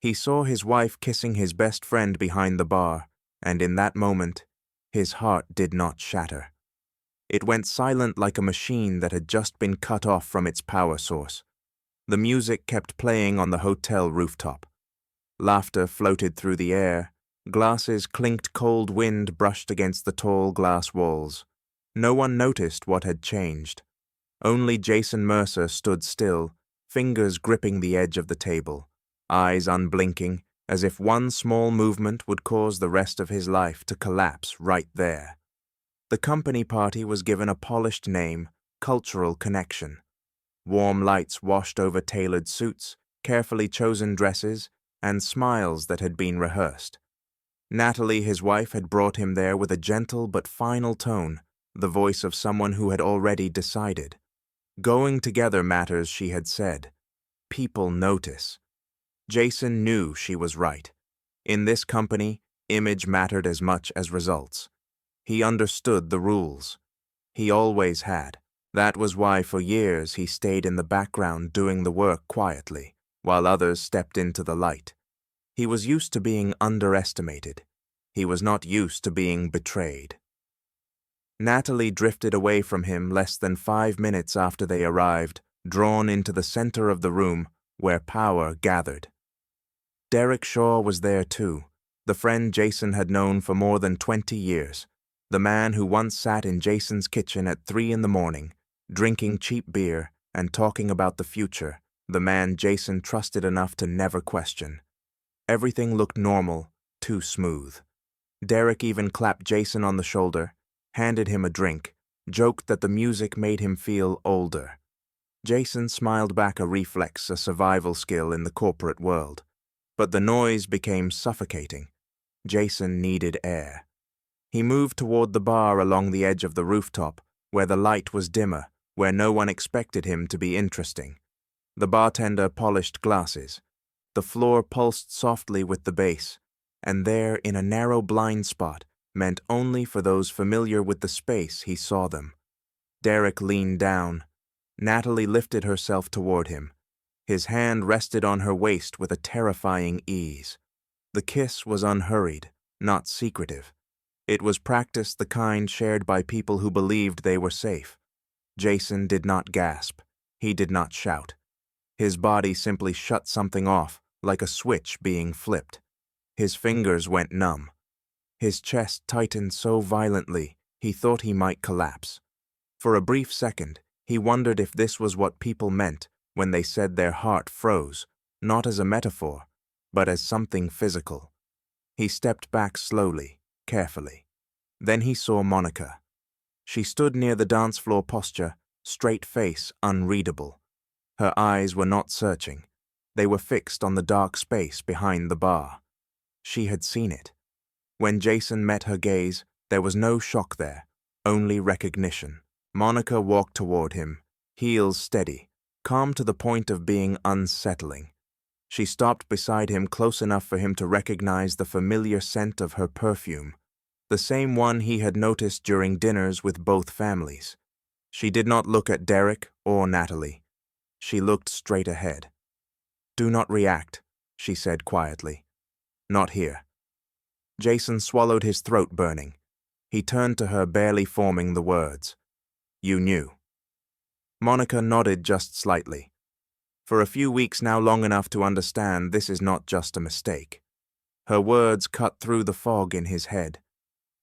He saw his wife kissing his best friend behind the bar, and in that moment, his heart did not shatter. It went silent like a machine that had just been cut off from its power source. The music kept playing on the hotel rooftop. Laughter floated through the air. Glasses clinked, cold wind brushed against the tall glass walls. No one noticed what had changed. Only Jason Mercer stood still, fingers gripping the edge of the table, eyes unblinking, as if one small movement would cause the rest of his life to collapse right there. The company party was given a polished name, Cultural Connection. Warm lights washed over tailored suits, carefully chosen dresses, and smiles that had been rehearsed. Natalie, his wife, had brought him there with a gentle but final tone, the voice of someone who had already decided. Going together matters, she had said. People notice. Jason knew she was right. In this company, image mattered as much as results. He understood the rules. He always had. That was why for years he stayed in the background doing the work quietly, while others stepped into the light. He was used to being underestimated. He was not used to being betrayed. Natalie drifted away from him less than 5 minutes after they arrived, drawn into the center of the room where power gathered. Derek Shaw was there too, the friend Jason had known for more than 20 years, the man who once sat in Jason's kitchen at 3 a.m, drinking cheap beer and talking about the future, the man Jason trusted enough to never question. Everything looked normal, too smooth. Derek even clapped Jason on the shoulder, handed him a drink, joked that the music made him feel older. Jason smiled back, a reflex, a survival skill in the corporate world. But the noise became suffocating. Jason needed air. He moved toward the bar along the edge of the rooftop, where the light was dimmer, where no one expected him to be interesting. The bartender polished glasses. The floor pulsed softly with the bass, and there, in a narrow blind spot, meant only for those familiar with the space, he saw them. Derek leaned down. Natalie lifted herself toward him. His hand rested on her waist with a terrifying ease. The kiss was unhurried, not secretive. It was practice, the kind shared by people who believed they were safe. Jason did not gasp. He did not shout. His body simply shut something off, like a switch being flipped. His fingers went numb. His chest tightened so violently, he thought he might collapse. For a brief second, he wondered if this was what people meant when they said their heart froze, not as a metaphor, but as something physical. He stepped back slowly, carefully. Then he saw Monica. She stood near the dance floor posture, straight face unreadable. Her eyes were not searching. They were fixed on the dark space behind the bar. She had seen it. When Jason met her gaze, there was no shock there, only recognition. Monica walked toward him, heels steady, calm to the point of being unsettling. She stopped beside him close enough for him to recognize the familiar scent of her perfume, the same one he had noticed during dinners with both families. She did not look at Derek or Natalie. She looked straight ahead. "Do not react," she said quietly. "Not here." Jason swallowed, his throat burning. He turned to her, barely forming the words. "You knew." Monica nodded just slightly. For a few weeks now, long enough to understand this is not just a mistake. Her words cut through the fog in his head.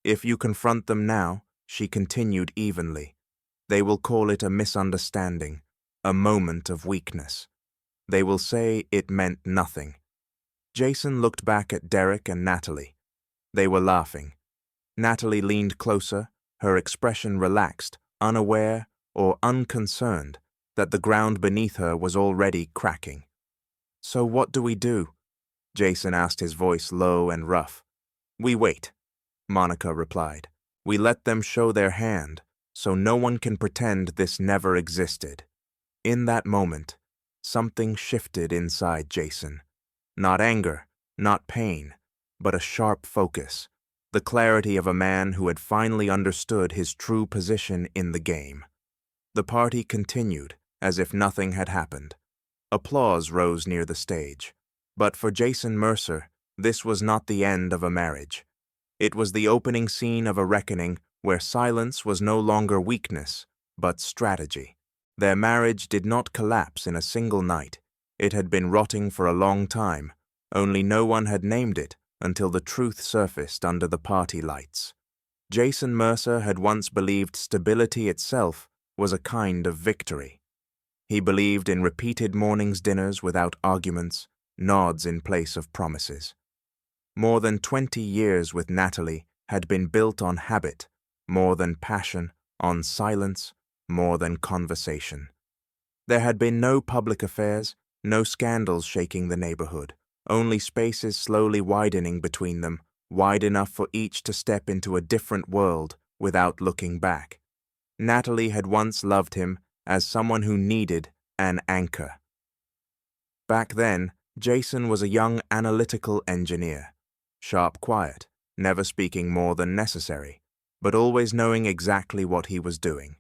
"If you confront them now," she continued evenly, "they will call it a misunderstanding, a moment of weakness. They will say it meant nothing." Jason looked back at Derek and Natalie. They were laughing. Natalie leaned closer, her expression relaxed, unaware or unconcerned that the ground beneath her was already cracking. "So what do we do?" Jason asked, his voice low and rough. "We wait," Monica replied. "We let them show their hand, so no one can pretend this never existed." In that moment, something shifted inside Jason. Not anger, not pain, but a sharp focus, the clarity of a man who had finally understood his true position in the game. The party continued, as if nothing had happened. Applause rose near the stage. But for Jason Mercer, this was not the end of a marriage. It was the opening scene of a reckoning where silence was no longer weakness, but strategy. Their marriage did not collapse in a single night. It had been rotting for a long time, only no one had named it until the truth surfaced under the party lights. Jason Mercer had once believed stability itself was a kind of victory. He believed in repeated morning's dinners without arguments, nods in place of promises. More than 20 years with Natalie had been built on habit, more than passion, on silence, more than conversation. There had been no public affairs, no scandals shaking the neighborhood, only spaces slowly widening between them, wide enough for each to step into a different world without looking back. Natalie had once loved him as someone who needed an anchor. Back then, Jason was a young analytical engineer, sharp quiet, never speaking more than necessary, but always knowing exactly what he was doing.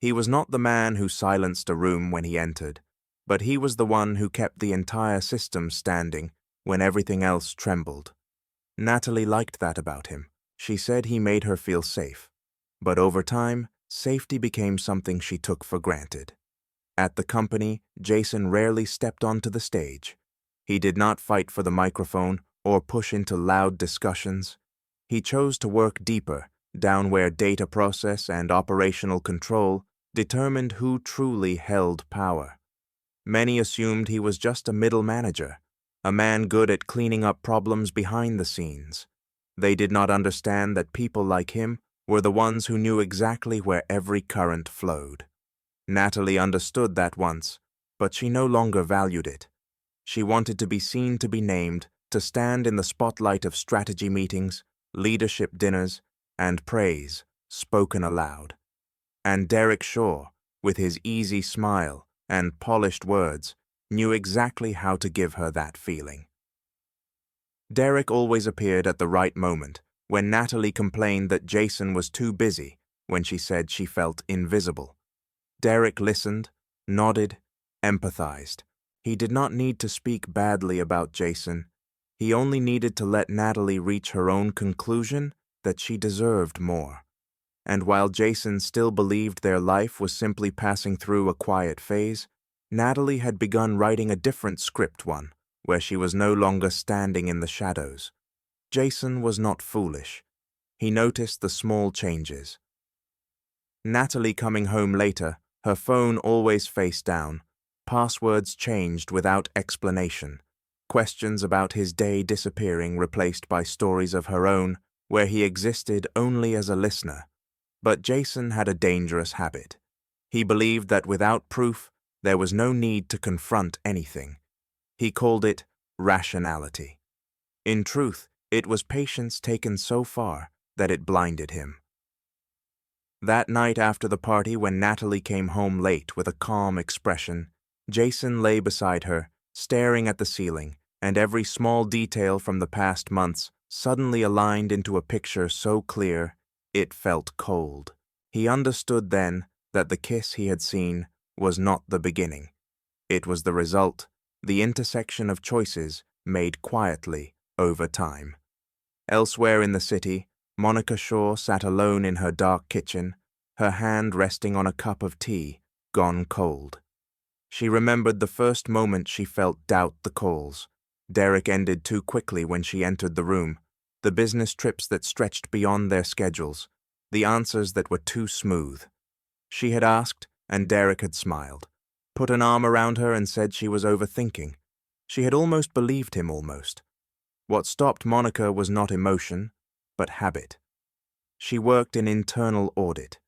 He was not the man who silenced a room when he entered, but he was the one who kept the entire system standing when everything else trembled. Natalie liked that about him. She said he made her feel safe. But over time, safety became something she took for granted. At the company, Jason rarely stepped onto the stage. He did not fight for the microphone or push into loud discussions. He chose to work deeper, down where data process and operational control determined who truly held power. Many assumed he was just a middle manager, a man good at cleaning up problems behind the scenes. They did not understand that people like him were the ones who knew exactly where every current flowed. Natalie understood that once, but she no longer valued it. She wanted to be seen, to be named, to stand in the spotlight of strategy meetings, leadership dinners, and praise spoken aloud. And Derek Shaw, with his easy smile and polished words, knew exactly how to give her that feeling. Derek always appeared at the right moment when Natalie complained that Jason was too busy, when she said she felt invisible. Derek listened, nodded, empathized. He did not need to speak badly about Jason. He only needed to let Natalie reach her own conclusion that she deserved more. And while Jason still believed their life was simply passing through a quiet phase, Natalie had begun writing a different script, one where she was no longer standing in the shadows. Jason was not foolish. He noticed the small changes. Natalie coming home later, her phone always face down, passwords changed without explanation, questions about his day disappearing replaced by stories of her own where he existed only as a listener. But Jason had a dangerous habit. He believed that without proof, there was no need to confront anything. He called it rationality. In truth, it was patience taken so far that it blinded him. That night after the party, when Natalie came home late with a calm expression, Jason lay beside her, staring at the ceiling, and every small detail from the past months suddenly aligned into a picture so clear it felt cold. He understood then that the kiss he had seen was not the beginning. It was the result, the intersection of choices made quietly over time. Elsewhere in the city, Monica Shaw sat alone in her dark kitchen, her hand resting on a cup of tea, gone cold. She remembered the first moment she felt doubt the calls. Derek ended too quickly when she entered the room, the business trips that stretched beyond their schedules, the answers that were too smooth. She had asked, and Derek had smiled, put an arm around her and said she was overthinking. She had almost believed him, almost. What stopped Monica was not emotion, but habit. She worked in internal audit.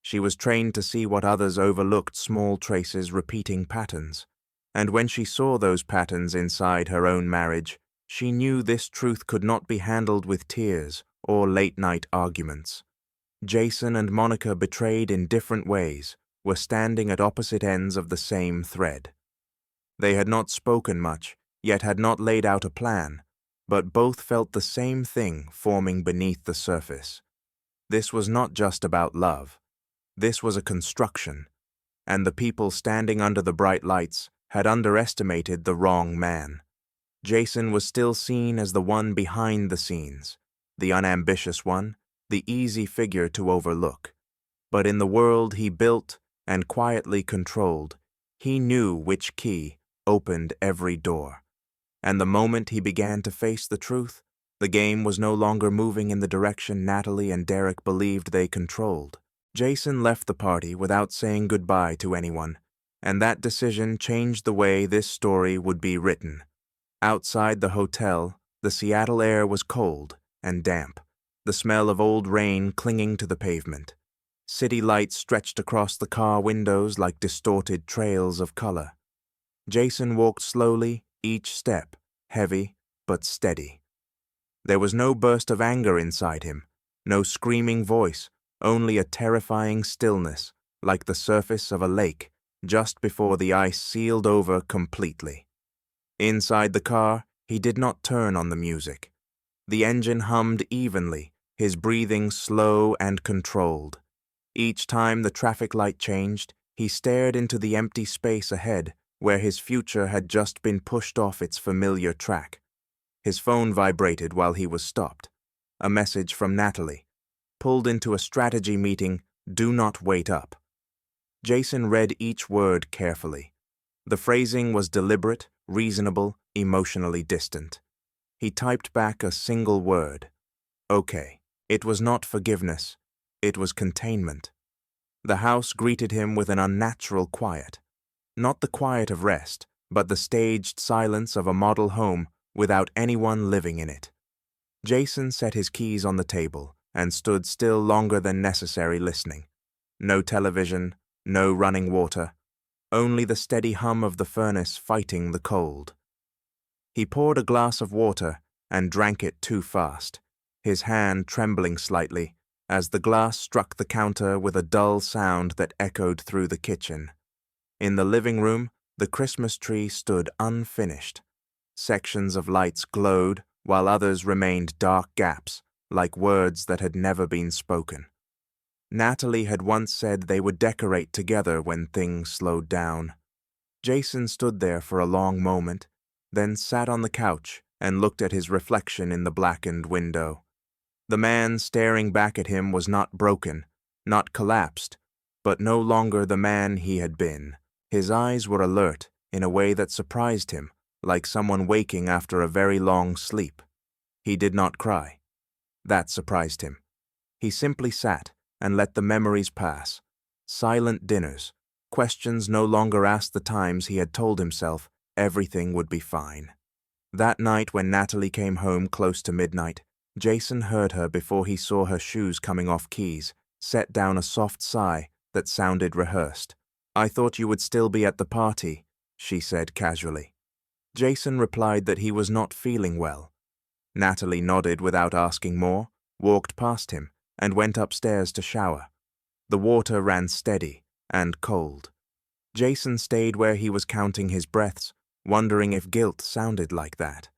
She was trained to see what others overlooked, small traces, repeating patterns. And when she saw those patterns inside her own marriage, she knew this truth could not be handled with tears or late-night arguments. Jason and Monica, betrayed in different ways, were standing at opposite ends of the same thread. They had not spoken much, yet had not laid out a plan, but both felt the same thing forming beneath the surface. This was not just about love. This was a construction, and the people standing under the bright lights had underestimated the wrong man. Jason was still seen as the one behind the scenes, the unambitious one, the easy figure to overlook. But in the world he built and quietly controlled, he knew which key opened every door. And the moment he began to face the truth, the game was no longer moving in the direction Natalie and Derek believed they controlled. Jason left the party without saying goodbye to anyone, and that decision changed the way this story would be written. Outside the hotel, the Seattle air was cold and damp, the smell of old rain clinging to the pavement. City lights stretched across the car windows like distorted trails of color. Jason walked slowly, each step heavy but steady. There was no burst of anger inside him, no screaming voice, only a terrifying stillness, like the surface of a lake just before the ice sealed over completely. Inside the car, he did not turn on the music. The engine hummed evenly, his breathing slow and controlled. Each time the traffic light changed, he stared into the empty space ahead, where his future had just been pushed off its familiar track. His phone vibrated while he was stopped. A message from Natalie. Pulled into a strategy meeting, do not wait up. Jason read each word carefully. The phrasing was deliberate, reasonable, emotionally distant. He typed back a single word. Okay. It was not forgiveness. It was containment. The house greeted him with an unnatural quiet. Not the quiet of rest, but the staged silence of a model home without anyone living in it. Jason set his keys on the table and stood still longer than necessary listening. No television, no running water, only the steady hum of the furnace fighting the cold. He poured a glass of water and drank it too fast, his hand trembling slightly as the glass struck the counter with a dull sound that echoed through the kitchen. In the living room, the Christmas tree stood unfinished. Sections of lights glowed, while others remained dark gaps, like words that had never been spoken. Natalie had once said they would decorate together when things slowed down. Jason stood there for a long moment, then sat on the couch and looked at his reflection in the blackened window. The man staring back at him was not broken, not collapsed, but no longer the man he had been. His eyes were alert in a way that surprised him, like someone waking after a very long sleep. He did not cry. That surprised him. He simply sat and let the memories pass. Silent dinners, questions no longer asked the times he had told himself everything would be fine. That night when Natalie came home close to midnight, Jason heard her before he saw her shoes coming off keys, set down a soft sigh that sounded rehearsed. "I thought you would still be at the party," she said casually. Jason replied that he was not feeling well. Natalie nodded without asking more, walked past him, and went upstairs to shower. The water ran steady and cold. Jason stayed where he was counting his breaths, wondering if guilt sounded like that.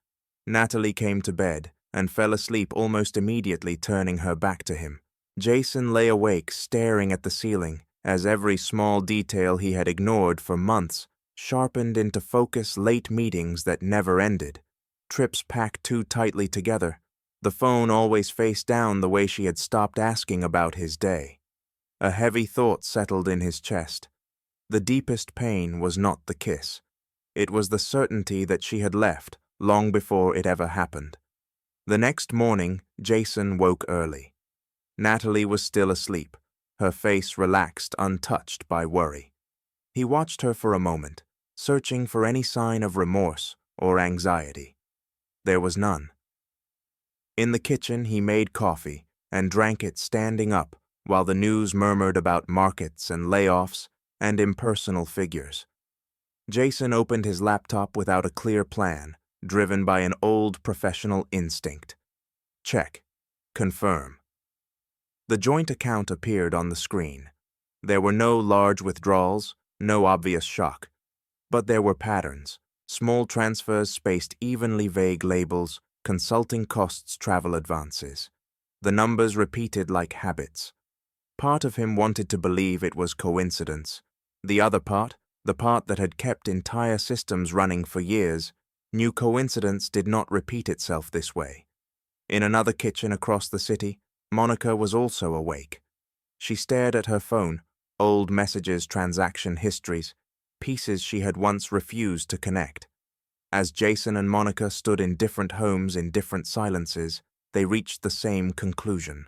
Natalie came to bed and fell asleep almost immediately, turning her back to him. Jason lay awake, staring at the ceiling, as every small detail he had ignored for months sharpened into focus. Late meetings that never ended, trips packed too tightly together, the phone always face down the way she had stopped asking about his day. A heavy thought settled in his chest. The deepest pain was not the kiss. It was the certainty that she had left long before it ever happened. The next morning, Jason woke early. Natalie was still asleep, her face relaxed, untouched by worry. He watched her for a moment, searching for any sign of remorse or anxiety. There was none. In the kitchen, he made coffee and drank it standing up while the news murmured about markets and layoffs and impersonal figures. Jason opened his laptop without a clear plan, driven by an old professional instinct. Check. Confirm. The joint account appeared on the screen. There were no large withdrawals, no obvious shock. But there were patterns, small transfers spaced evenly, vague labels, consulting costs, travel advances. The numbers repeated like habits. Part of him wanted to believe it was coincidence. The other part, the part that had kept entire systems running for years, New coincidence did not repeat itself this way. In another kitchen across the city, Monica was also awake. She stared at her phone, old messages, transaction histories, pieces she had once refused to connect. As Jason and Monica stood in different homes in different silences, they reached the same conclusion.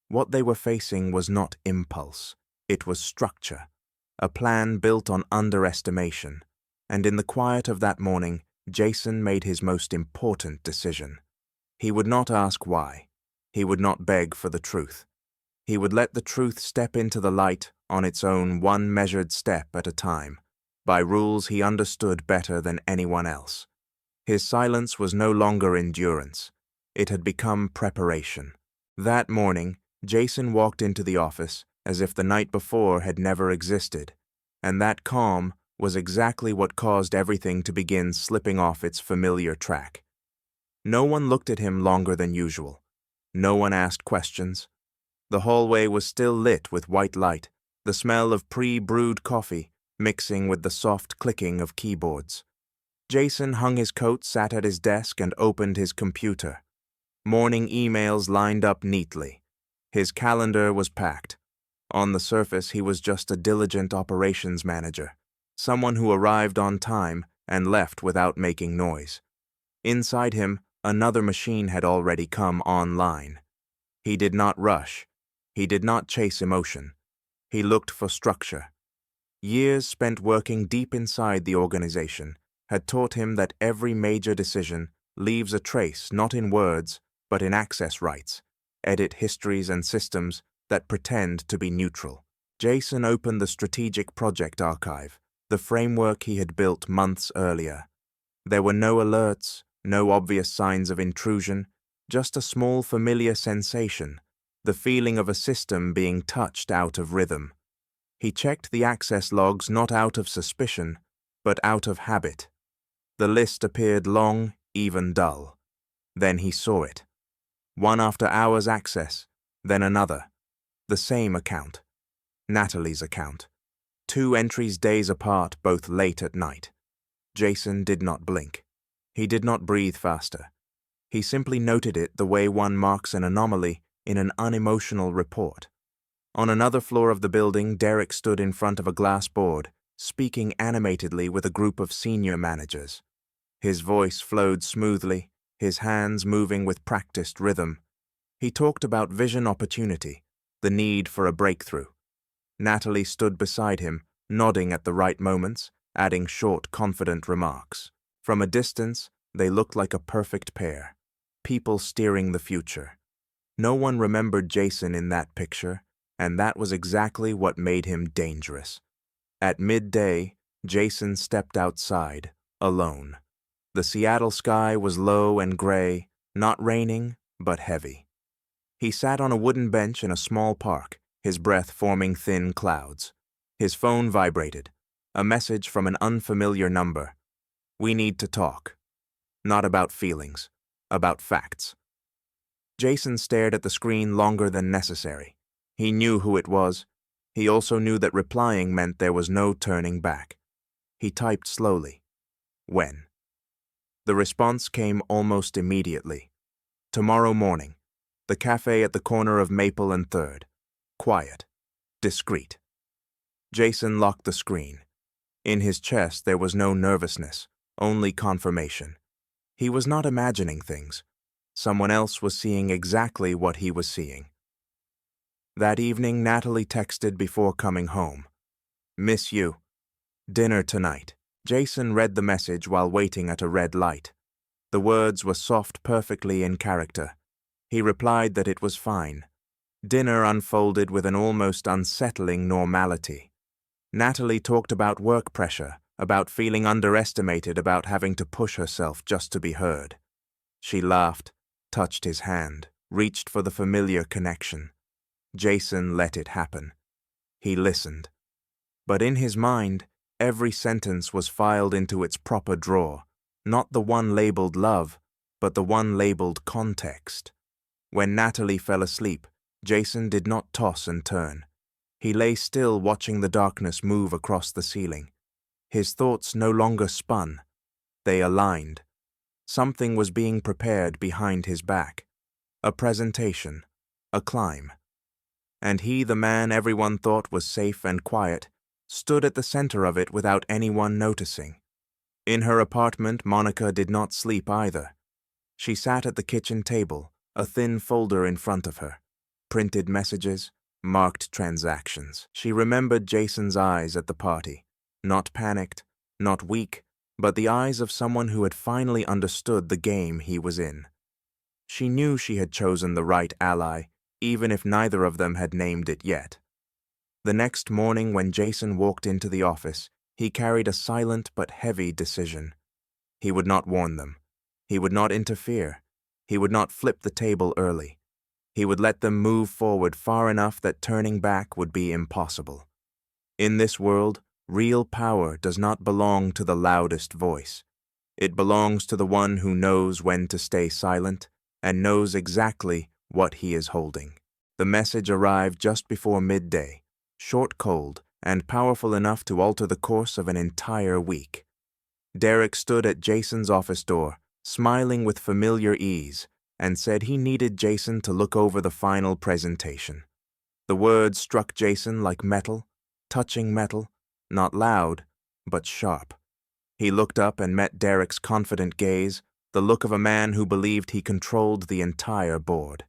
What they were facing was not impulse, it was structure, a plan built on underestimation. And in the quiet of that morning, Jason made his most important decision. He would not ask why. He would not beg for the truth. He would let the truth step into the light on its own, one measured step at a time, by rules he understood better than anyone else. His silence was no longer endurance. It had become preparation. That morning, Jason walked into the office as if the night before had never existed, and that calm was exactly what caused everything to begin slipping off its familiar track. No one looked at him longer than usual. No one asked questions. The hallway was still lit with white light, the smell of pre-brewed coffee mixing with the soft clicking of keyboards. Jason hung his coat, sat at his desk, and opened his computer. Morning emails lined up neatly. His calendar was packed. On the surface, he was just a diligent operations manager, someone who arrived on time and left without making noise. Inside him, another machine had already come online. He did not rush. He did not chase emotion. He looked for structure. Years spent working deep inside the organization had taught him that every major decision leaves a trace not in words, but in access rights, edit histories and systems that pretend to be neutral. Jason opened the strategic project archive, the framework he had built months earlier. There were no alerts, no obvious signs of intrusion, just a small familiar sensation, the feeling of a system being touched out of rhythm. He checked the access logs not out of suspicion, but out of habit. The list appeared long, even dull. Then he saw it. One after hours access, then another. The same account. Natalie's account. 2 entries days apart, both late at night. Jason did not blink. He did not breathe faster. He simply noted it the way one marks an anomaly in an unemotional report. On another floor of the building, Derek stood in front of a glass board, speaking animatedly with a group of senior managers. His voice flowed smoothly, his hands moving with practiced rhythm. He talked about vision opportunity, the need for a breakthrough. Natalie stood beside him, nodding at the right moments, adding short, confident remarks. From a distance, they looked like a perfect pair, people steering the future. No one remembered Jason in that picture, and that was exactly what made him dangerous. At midday, Jason stepped outside, alone. The Seattle sky was low and gray, not raining, but heavy. He sat on a wooden bench in a small park, his breath forming thin clouds. His phone vibrated, a message from an unfamiliar number. "We need to talk." Not about feelings, about facts. Jason stared at the screen longer than necessary. He knew who it was. He also knew that replying meant there was no turning back. He typed slowly. "When?" The response came almost immediately. "Tomorrow morning. The cafe at the corner of Maple and 3rd. Quiet. Discreet." Jason locked the screen. In his chest there was no nervousness, only confirmation. He was not imagining things. Someone else was seeing exactly what he was seeing. That evening, Natalie texted before coming home. "Miss you. Dinner tonight." Jason read the message while waiting at a red light. The words were soft, perfectly in character. He replied that it was fine. Dinner unfolded with an almost unsettling normality. Natalie talked about work pressure, about feeling underestimated, about having to push herself just to be heard. She laughed, touched his hand, reached for the familiar connection. Jason let it happen. He listened. But in his mind, every sentence was filed into its proper drawer, not the one labeled love, but the one labeled context. When Natalie fell asleep, Jason did not toss and turn. He lay still, watching the darkness move across the ceiling. His thoughts no longer spun. They aligned, Something was being prepared behind his back. A presentation. A climb. And he, the man everyone thought was safe and quiet, stood at the center of it without anyone noticing. In her apartment, Monica did not sleep either. She sat at the kitchen table, a thin folder in front of her. Printed messages, marked transactions. She remembered Jason's eyes at the party. Not panicked, not weak, but the eyes of someone who had finally understood the game he was in. She knew she had chosen the right ally, even if neither of them had named it yet. The next morning when Jason walked into the office, he carried a silent but heavy decision. He would not warn them. He would not interfere. He would not flip the table early. He would let them move forward far enough that turning back would be impossible. In this world, real power does not belong to the loudest voice. It belongs to the one who knows when to stay silent and knows exactly what he is holding. The message arrived just before midday, short, cold, and powerful enough to alter the course of an entire week. Derek stood at Jason's office door, smiling with familiar ease, and said he needed Jason to look over the final presentation. The words struck Jason like metal, touching metal, not loud, but sharp. He looked up and met Derek's confident gaze, the look of a man who believed he controlled the entire board.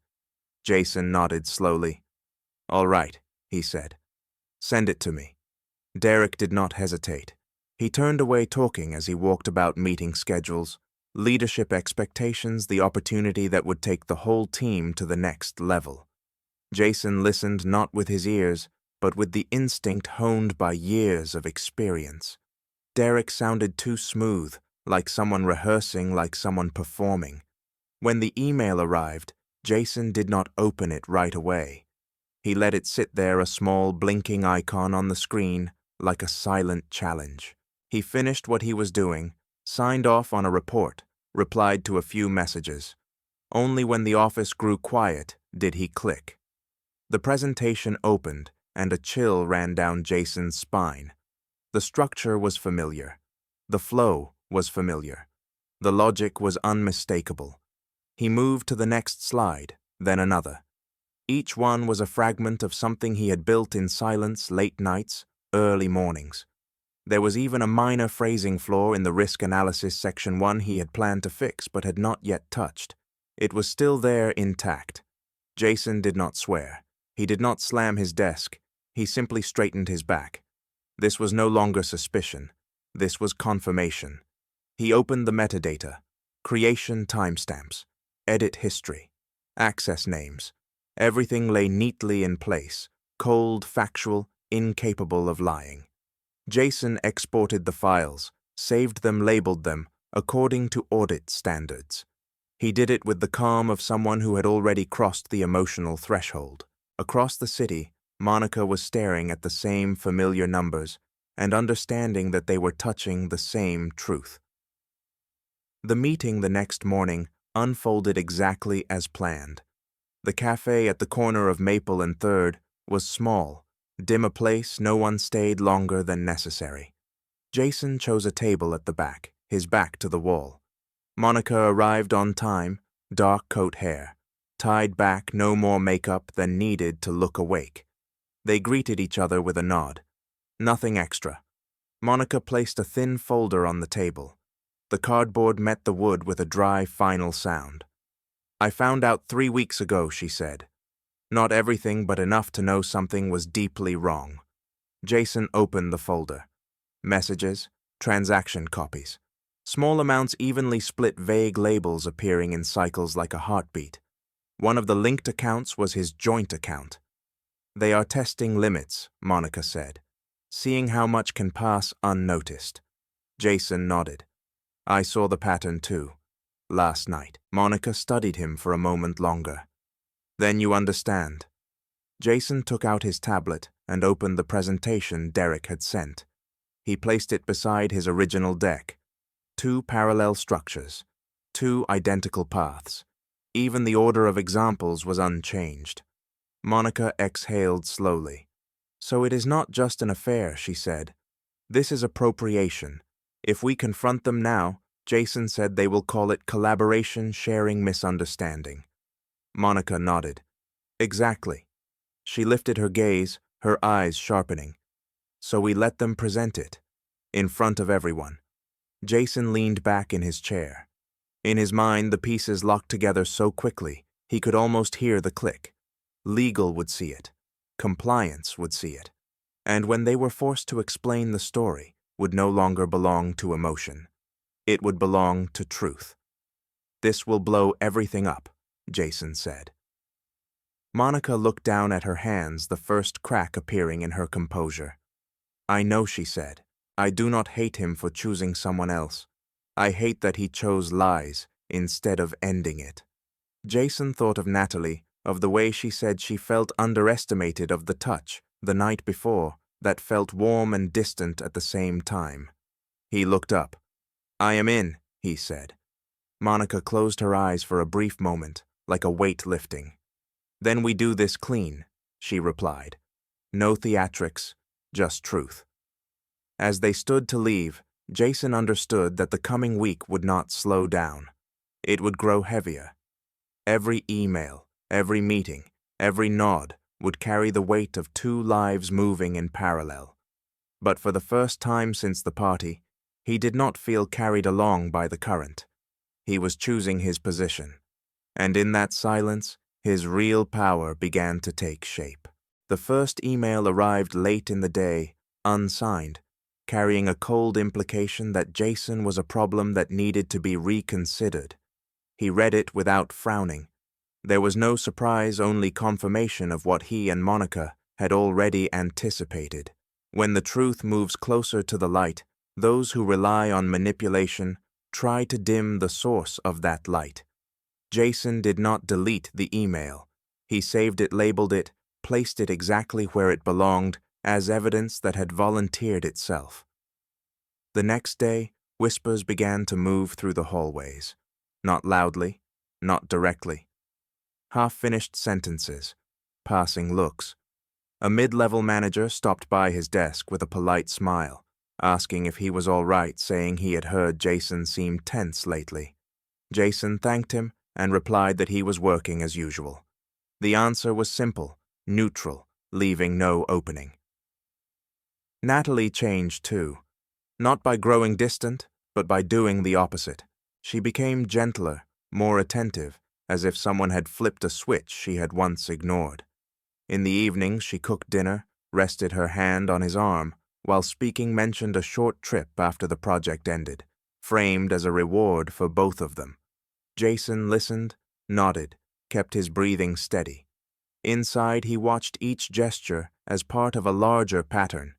Jason nodded slowly. "All right," he said. "Send it to me." Derek did not hesitate. He turned away talking as he walked about meeting schedules, leadership expectations, the opportunity that would take the whole team to the next level. Jason listened not with his ears, but with the instinct honed by years of experience. Derek sounded too smooth, like someone rehearsing, like someone performing. When the email arrived, Jason did not open it right away. He let it sit there, a small blinking icon on the screen, like a silent challenge. He finished what he was doing, signed off on a report, replied to a few messages. Only when the office grew quiet did he click. The presentation opened, and a chill ran down Jason's spine. The structure was familiar. The flow was familiar. The logic was unmistakable. He moved to the next slide, then another. Each one was a fragment of something he had built in silence, late nights, early mornings. There was even a minor phrasing flaw in the risk analysis section 1 he had planned to fix but had not yet touched. It was still there intact. Jason did not swear. He did not slam his desk. He simply straightened his back. This was no longer suspicion. This was confirmation. He opened the metadata. Creation timestamps. Edit history. Access names. Everything lay neatly in place, cold, factual, incapable of lying. Jason exported the files, saved them, labeled them, according to audit standards. He did it with the calm of someone who had already crossed the emotional threshold. Across the city, Monica was staring at the same familiar numbers and understanding that they were touching the same truth. The meeting the next morning unfolded exactly as planned. The cafe at the corner of Maple and 3rd was small, dim a place no one stayed longer than necessary. Jason chose a table at the back, his back to the wall. Monica arrived on time, dark coat hair, tied back, no more makeup than needed to look awake. They greeted each other with a nod. Nothing extra. Monica placed a thin folder on the table. The cardboard met the wood with a dry, final sound. "I found out 3 weeks ago," she said. Not everything, but enough to know something was deeply wrong. Jason opened the folder. Messages, transaction copies. Small amounts evenly split, vague labels appearing in cycles like a heartbeat. One of the linked accounts was his joint account. "They are testing limits," Monica said, "seeing how much can pass unnoticed." Jason nodded. "I saw the pattern too. Last night." Monica studied him for a moment longer. "Then you understand." Jason took out his tablet and opened the presentation Derek had sent. He placed it beside his original deck. 2 parallel structures, 2 identical paths. Even the order of examples was unchanged. Monica exhaled slowly. "So it is not just an affair," she said. "This is appropriation. If we confront them now, Jason said they will call it collaboration, sharing, misunderstanding. Monica nodded. Exactly. She lifted her gaze, her eyes sharpening. So we let them present it, in front of everyone. Jason leaned back in his chair. In his mind, the pieces locked together so quickly, he could almost hear the click. Legal would see it. Compliance would see it. And when they were forced to explain the story, would no longer belong to emotion. It would belong to truth. This will blow everything up, Jason said. Monica looked down at her hands, the first crack appearing in her composure. I know, she said. I do not hate him for choosing someone else. I hate that he chose lies instead of ending it. Jason thought of Natalie, of the way she said she felt underestimated, of the touch, the night before, that felt warm and distant at the same time. He looked up. I am in, he said. Monica closed her eyes for a brief moment, like a weight lifting. Then we do this clean, she replied. No theatrics, just truth. As they stood to leave, Jason understood that the coming week would not slow down. It would grow heavier. Every email, every meeting, every nod would carry the weight of two lives moving in parallel. But for the first time since the party, he did not feel carried along by the current. He was choosing his position. And in that silence, his real power began to take shape. The first email arrived late in the day, unsigned, carrying a cold implication that Jason was a problem that needed to be reconsidered. He read it without frowning. There was no surprise, only confirmation of what he and Monica had already anticipated. When the truth moves closer to the light, those who rely on manipulation try to dim the source of that light. Jason did not delete the email. He saved it, labeled it, placed it exactly where it belonged, as evidence that had volunteered itself. The next day, whispers began to move through the hallways. Not loudly, not directly. Half-finished sentences, passing looks. A mid-level manager stopped by his desk with a polite smile, asking if he was all right, saying he had heard Jason seemed tense lately. Jason thanked him and replied that he was working as usual. The answer was simple, neutral, leaving no opening. Natalie changed too, not by growing distant, but by doing the opposite. She became gentler, more attentive, as if someone had flipped a switch she had once ignored. In the evenings, she cooked dinner, rested her hand on his arm, while speaking mentioned a short trip after the project ended, framed as a reward for both of them. Jason listened, nodded, kept his breathing steady. Inside, he watched each gesture as part of a larger pattern.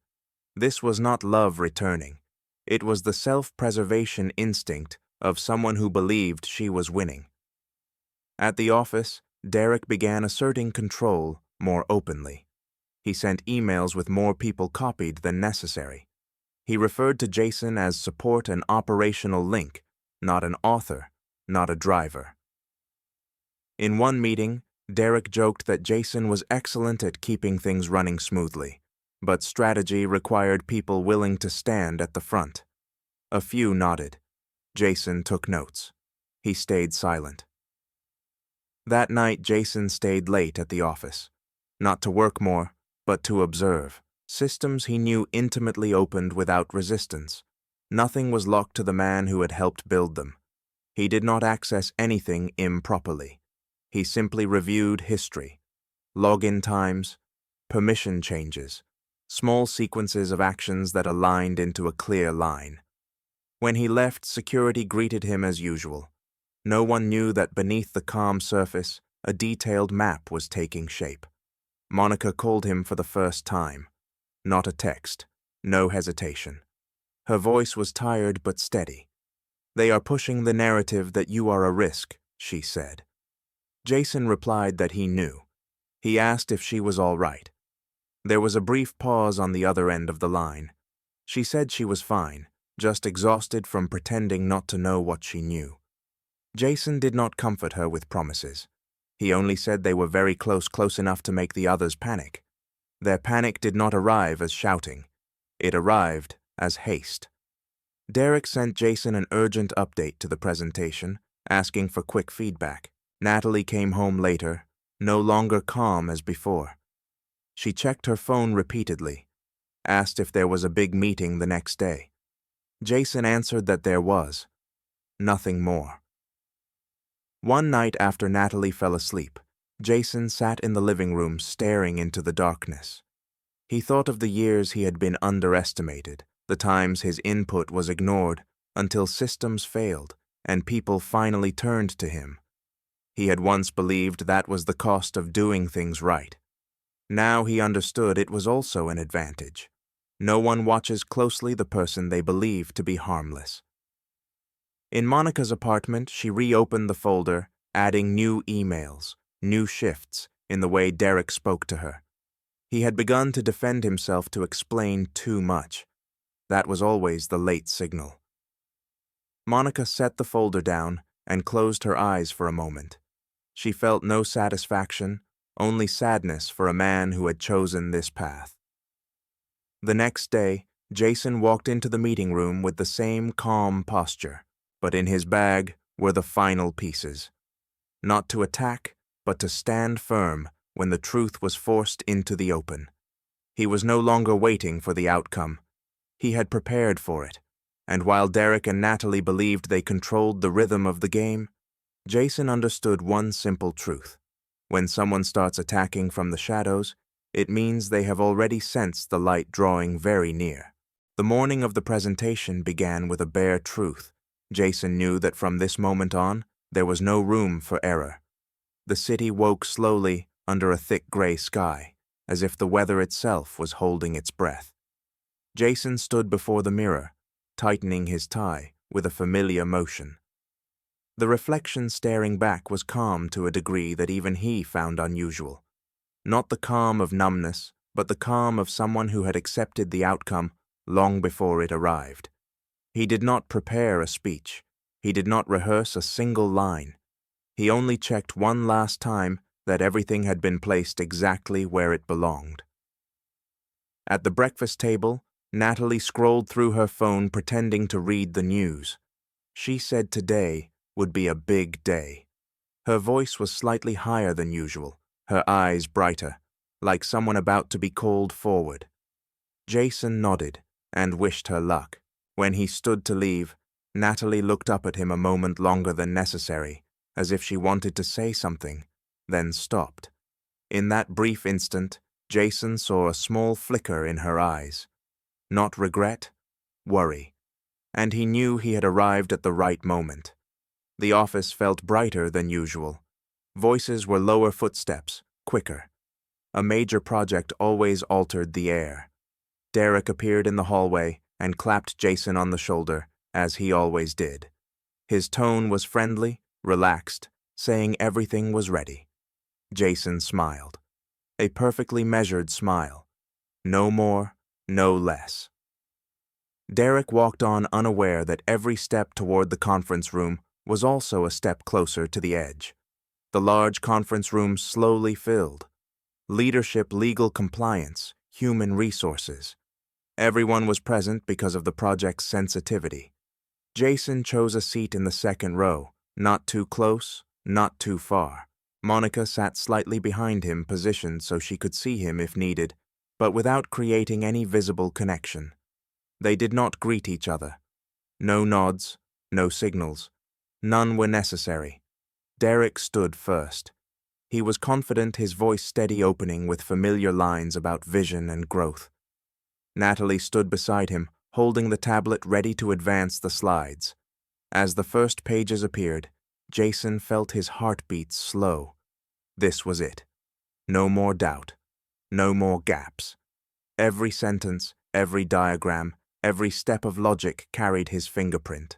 This was not love returning. It was the self-preservation instinct of someone who believed she was winning. At the office, Derek began asserting control more openly. He sent emails with more people copied than necessary. He referred to Jason as support and operational link, not an author, not a driver. In one meeting, Derek joked that Jason was excellent at keeping things running smoothly, but strategy required people willing to stand at the front. A few nodded. Jason took notes. He stayed silent. That night, Jason stayed late at the office. Not to work more, but to observe. Systems he knew intimately opened without resistance. Nothing was locked to the man who had helped build them. He did not access anything improperly. He simply reviewed history, login times, permission changes, small sequences of actions that aligned into a clear line. When he left, security greeted him as usual. No one knew that beneath the calm surface, a detailed map was taking shape. Monica called him for the first time. Not a text, no hesitation. Her voice was tired but steady. "They are pushing the narrative that you are a risk," she said. Jason replied that he knew. He asked if she was all right. There was a brief pause on the other end of the line. She said she was fine, just exhausted from pretending not to know what she knew. Jason did not comfort her with promises. He only said they were very close enough to make the others panic. Their panic did not arrive as shouting. It arrived as haste. Derek sent Jason an urgent update to the presentation, asking for quick feedback. Natalie came home later, no longer calm as before. She checked her phone repeatedly, asked if there was a big meeting the next day. Jason answered that there was. Nothing more. One night after Natalie fell asleep, Jason sat in the living room staring into the darkness. He thought of the years he had been underestimated, the times his input was ignored until systems failed and people finally turned to him. He had once believed that was the cost of doing things right. Now he understood it was also an advantage. No one watches closely the person they believe to be harmless. In Monica's apartment, she reopened the folder, adding new emails, new shifts in the way Derek spoke to her. He had begun to defend himself to explain too much. That was always the late signal. Monica set the folder down and closed her eyes for a moment. She felt no satisfaction, only sadness for a man who had chosen this path. The next day, Jason walked into the meeting room with the same calm posture, but in his bag were the final pieces. Not to attack, but to stand firm when the truth was forced into the open. He was no longer waiting for the outcome. He had prepared for it, and while Derek and Natalie believed they controlled the rhythm of the game, Jason understood one simple truth. When someone starts attacking from the shadows, it means they have already sensed the light drawing very near. The morning of the presentation began with a bare truth. Jason knew that from this moment on, there was no room for error. The city woke slowly under a thick gray sky, as if the weather itself was holding its breath. Jason stood before the mirror, tightening his tie with a familiar motion. The reflection staring back was calm to a degree that even he found unusual. Not the calm of numbness, but the calm of someone who had accepted the outcome long before it arrived. He did not prepare a speech. He did not rehearse a single line. He only checked one last time that everything had been placed exactly where it belonged. At the breakfast table, Natalie scrolled through her phone pretending to read the news. She said today would be a big day. Her voice was slightly higher than usual, her eyes brighter, like someone about to be called forward. Jason nodded and wished her luck. When he stood to leave, Natalie looked up at him a moment longer than necessary, as if she wanted to say something, then stopped. In that brief instant, Jason saw a small flicker in her eyes. Not regret, worry. And he knew he had arrived at the right moment. The office felt brighter than usual. Voices were lower footsteps, quicker. A major project always altered the air. Derek appeared in the hallway and clapped Jason on the shoulder, as he always did. His tone was friendly, relaxed, saying everything was ready. Jason smiled. A perfectly measured smile. No more, no less. Derek walked on unaware that every step toward the conference room was also a step closer to the edge. The large conference room slowly filled. Leadership, legal compliance, human resources. Everyone was present because of the project's sensitivity. Jason chose a seat in the second row, not too close, not too far. Monica sat slightly behind him, positioned so she could see him if needed, but without creating any visible connection. They did not greet each other. No nods, no signals. None were necessary. Derek stood first. He was confident, his voice steady, opening with familiar lines about vision and growth. Natalie stood beside him, holding the tablet ready to advance the slides. As the first pages appeared, Jason felt his heartbeat slow. This was it. No more doubt. No more gaps. Every sentence, every diagram, every step of logic carried his fingerprint.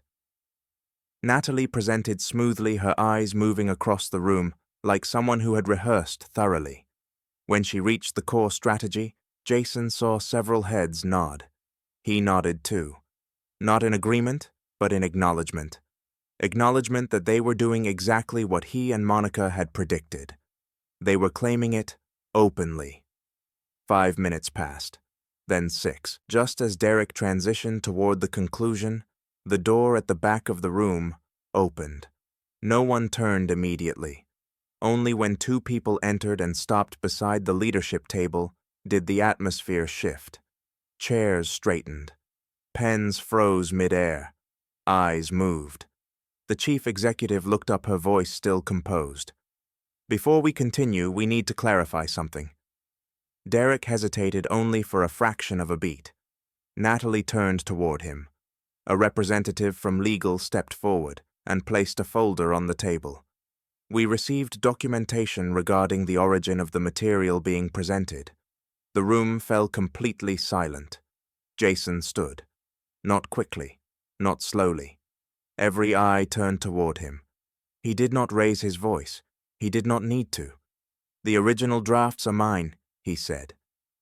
Natalie presented smoothly, her eyes moving across the room like someone who had rehearsed thoroughly. When she reached the core strategy, Jason saw several heads nod. He nodded too. Not in agreement, but in acknowledgement. Acknowledgement that they were doing exactly what he and Monica had predicted. They were claiming it openly. 5 minutes passed, then 6. Just as Derek transitioned toward the conclusion, The door at the back of the room opened. No one turned immediately. Only when two people entered and stopped beside the leadership table did the atmosphere shift. Chairs straightened. Pens froze mid-air. Eyes moved. The chief executive looked up, her voice still composed. "Before we continue, we need to clarify something." Derek hesitated only for a fraction of a beat. Natalie turned toward him. A representative from legal stepped forward and placed a folder on the table. "We received documentation regarding the origin of the material being presented." The room fell completely silent. Jason stood. Not quickly, not slowly. Every eye turned toward him. He did not raise his voice. He did not need to. "The original drafts are mine," he said.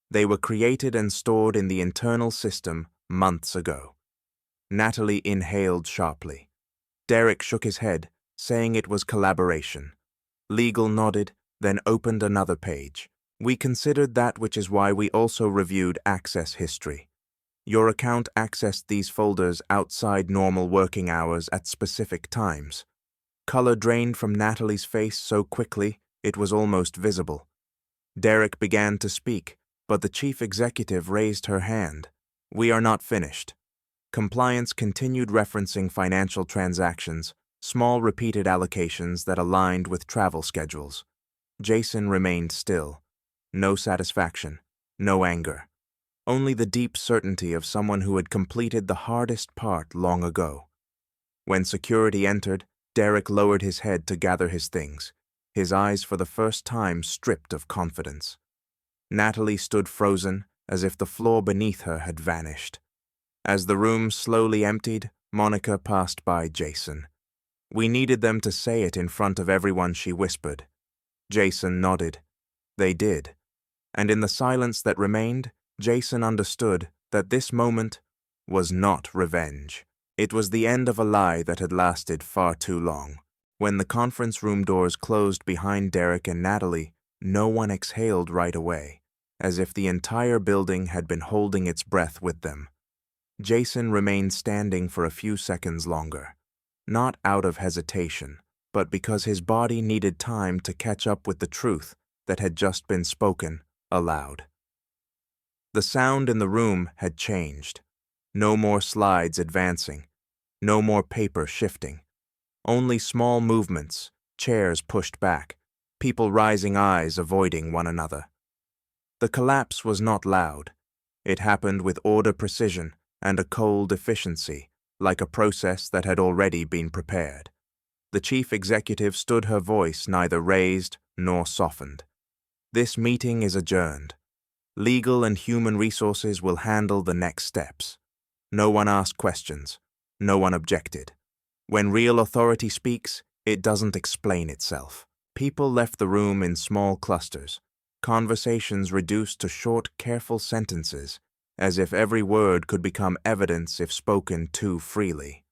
"They were created and stored in the internal system months ago." Natalie inhaled sharply. Derek shook his head, saying it was collaboration. Legal nodded, then opened another page. "We considered that, which is why we also reviewed access history. Your account accessed these folders outside normal working hours at specific times." Color drained from Natalie's face so quickly it was almost visible. Derek began to speak, but the chief executive raised her hand. "We are not finished." Compliance continued referencing financial transactions, small repeated allocations that aligned with travel schedules. Jason remained still. No satisfaction, no anger. Only the deep certainty of someone who had completed the hardest part long ago. When security entered, Derek lowered his head to gather his things, his eyes for the first time stripped of confidence. Natalie stood frozen, as if the floor beneath her had vanished. As the room slowly emptied, Monica passed by Jason. "We needed them to say it in front of everyone," she whispered. Jason nodded. They did. And in the silence that remained, Jason understood that this moment was not revenge. It was the end of a lie that had lasted far too long. When the conference room doors closed behind Derek and Natalie, no one exhaled right away, as if the entire building had been holding its breath with them. Jason remained standing for a few seconds longer, not out of hesitation, but because his body needed time to catch up with the truth that had just been spoken aloud. The sound in the room had changed. No more slides advancing, no more paper shifting. Only small movements, chairs pushed back, people rising, eyes avoiding one another. The collapse was not loud. It happened with order, precision, and a cold efficiency, like a process that had already been prepared. The chief executive stood, her voice neither raised nor softened. "This meeting is adjourned. Legal and human resources will handle the next steps." No one asked questions. No one objected. When real authority speaks, it doesn't explain itself. People left the room in small clusters, conversations reduced to short, careful sentences, as if every word could become evidence if spoken too freely.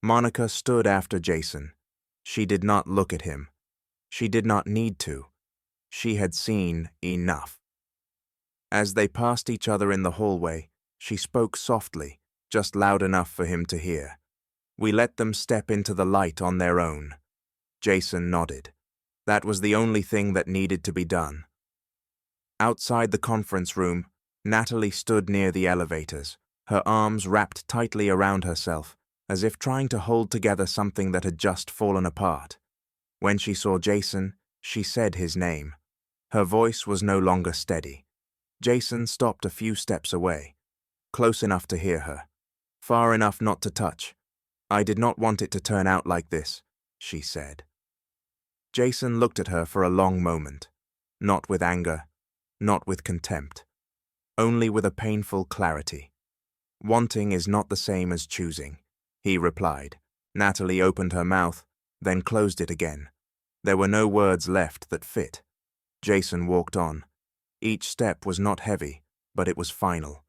Monica stood after Jason. She did not look at him. She did not need to. She had seen enough. As they passed each other in the hallway, she spoke softly, just loud enough for him to hear. "We let them step into the light on their own." Jason nodded. That was the only thing that needed to be done. Outside the conference room, Natalie stood near the elevators, her arms wrapped tightly around herself, as if trying to hold together something that had just fallen apart. When she saw Jason, she said his name. Her voice was no longer steady. Jason stopped a few steps away, close enough to hear her, far enough not to touch. "I did not want it to turn out like this," she said. Jason looked at her for a long moment, not with anger, not with contempt, only with a painful clarity. "Wanting is not the same as choosing," he replied. Natalie opened her mouth, then closed it again. There were no words left that fit. Jason walked on. Each step was not heavy, but it was final.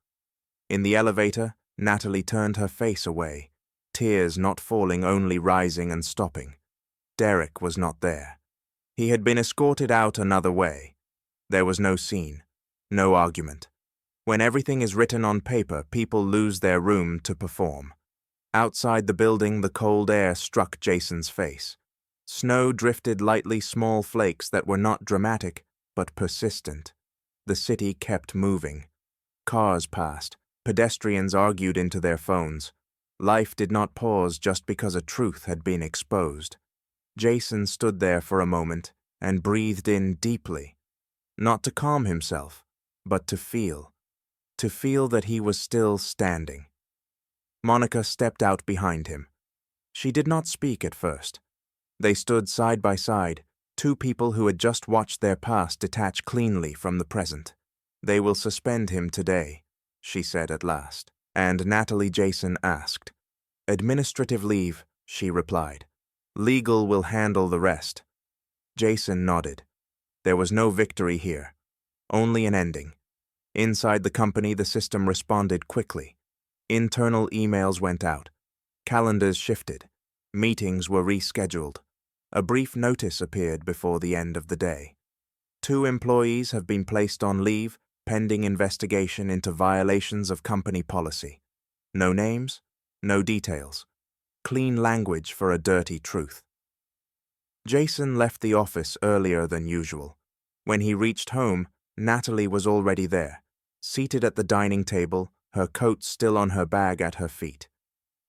In the elevator, Natalie turned her face away, tears not falling, only rising and stopping. Derek was not there. He had been escorted out another way. There was no scene, no argument. When everything is written on paper, people lose their room to perform. Outside the building, the cold air struck Jason's face. Snow drifted lightly, small flakes that were not dramatic, but persistent. The city kept moving. Cars passed. Pedestrians argued into their phones. Life did not pause just because a truth had been exposed. Jason stood there for a moment and breathed in deeply, not to calm himself, but to feel that he was still standing. Monica stepped out behind him. She did not speak at first. They stood side by side, two people who had just watched their past detach cleanly from the present. "They will suspend him today," she said at last. And Natalie Jason asked. "Administrative leave," she replied. "Legal will handle the rest." Jason nodded. There was no victory here, only an ending. Inside the company, the system responded quickly. Internal emails went out. Calendars shifted. Meetings were rescheduled. A brief notice appeared before the end of the day. 2 employees have been placed on leave, pending investigation into violations of company policy. No names, no details. Clean language for a dirty truth. Jason left the office earlier than usual. When he reached home, Natalie was already there, seated at the dining table, her coat still on her bag at her feet.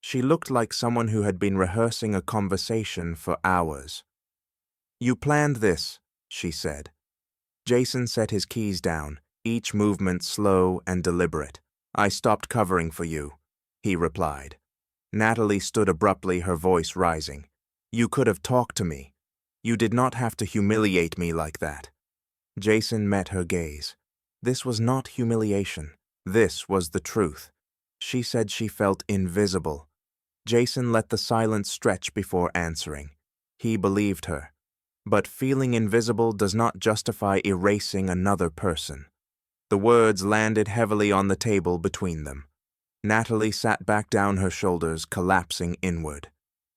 She looked like someone who had been rehearsing a conversation for hours. "You planned this," she said. Jason set his keys down, each movement slow and deliberate. "I stopped covering for you," he replied. Natalie stood abruptly, her voice rising. "You could have talked to me. You did not have to humiliate me like that." Jason met her gaze. This was not humiliation. This was the truth. She said she felt invisible. Jason let the silence stretch before answering. He believed her. But feeling invisible does not justify erasing another person. The words landed heavily on the table between them. Natalie sat back down, her shoulders collapsing inward.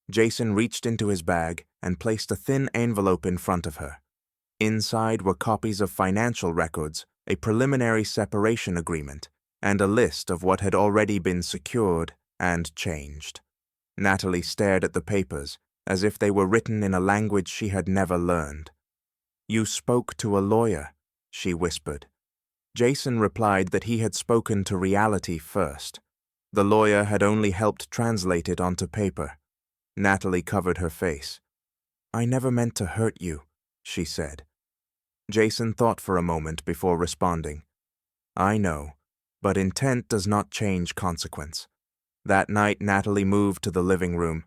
Jason reached into his bag and placed a thin envelope in front of her. Inside were copies of financial records, a preliminary separation agreement, and a list of what had already been secured and changed. Natalie stared at the papers as if they were written in a language she had never learned. "You spoke to a lawyer," she whispered. Jason replied that he had spoken to reality first. The lawyer had only helped translate it onto paper. Natalie covered her face. "I never meant to hurt you," she said. Jason thought for a moment before responding. "I know, but intent does not change consequence." That night, Natalie moved to the living room.